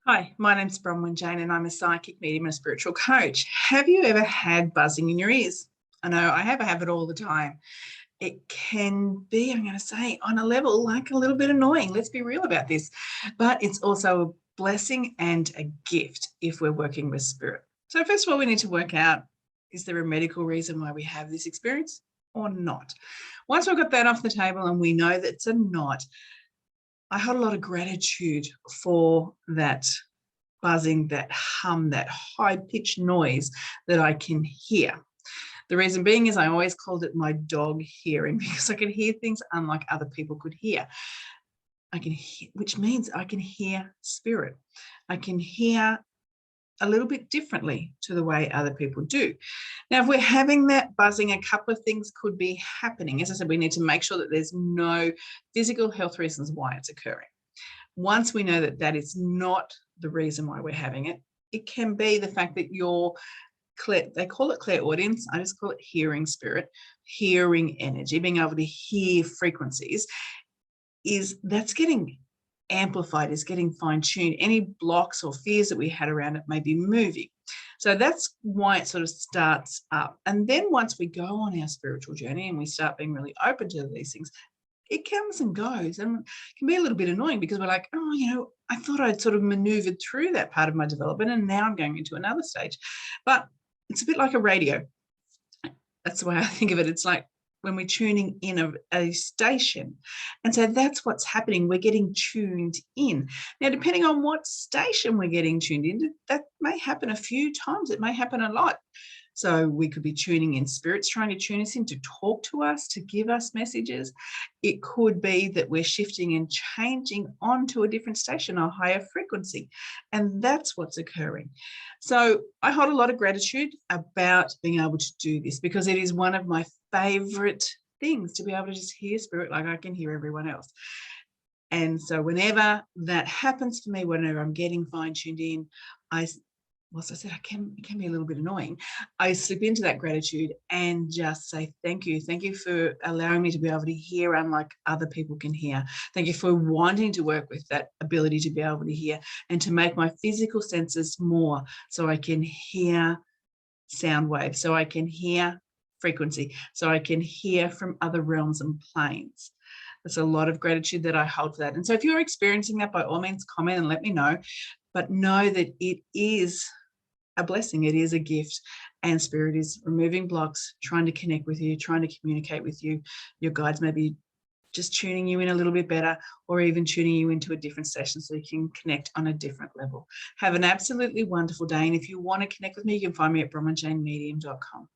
Hi, my name's Bronwyn Jane and I'm a psychic medium and a spiritual coach. Have you ever had buzzing in your ears? I know I have it all the time. It can be, I'm going to say, on a level like a little bit annoying. Let's be real about this. But it's also a blessing and a gift if we're working with spirit. So first of all, we need to work out, is there a medical reason why we have this experience or not? Once we've got that off the table and we know that it's a not, I hold a lot of gratitude for that buzzing, that hum, that high-pitched noise that I can hear. The reason being is I always called it my dog hearing because I can hear things unlike other people could hear. I can hear, which means I can hear spirit. I can hear a little bit differently to the way other people do. Now, if we're having that buzzing, a couple of things could be happening. As I said, we need to make sure that there's no physical health reasons why it's occurring. Once we know that that is not the reason why we're having it, it can be the fact that they call it clairaudience, I just call it hearing spirit, hearing energy, being able to hear frequencies, that's getting amplified, is getting fine-tuned. Any blocks or fears that we had around it may be moving. So that's why it sort of starts up. And then once we go on our spiritual journey and we start being really open to these things, it comes and goes and can be a little bit annoying because we're like, oh, I thought I'd sort of maneuvered through that part of my development and now I'm going into another stage. But it's a bit like a radio. That's the way I think of it. It's like when we're tuning in a station. And so that's what's happening. We're getting tuned in. Now, depending on what station we're getting tuned in, that may happen a few times. It may happen a lot. So we could be tuning in, spirits trying to tune us in, to talk to us, to give us messages. It could be that we're shifting and changing onto a different station, a higher frequency. And that's what's occurring. So I hold a lot of gratitude about being able to do this because it is one of my favorite things, to be able to just hear spirit like I can hear everyone else. And so whenever that happens for me, whenever I'm getting fine-tuned in, as I said, it can be a little bit annoying. I slip into that gratitude and just say, thank you. Thank you for allowing me to be able to hear unlike other people can hear. Thank you for wanting to work with that ability to be able to hear and to make my physical senses more so I can hear sound waves, so I can hear frequency, so I can hear from other realms and planes. There's a lot of gratitude that I hold for that. And so if you're experiencing that, by all means, comment and let me know. But know that it is a blessing. It is a gift, and spirit is removing blocks, trying to connect with you, trying to communicate with you. Your guides may be just tuning you in a little bit better, or even tuning you into a different session so you can connect on a different level. Have an absolutely wonderful day. And if you want to connect with me, you can find me at bronwynjanemedium.com.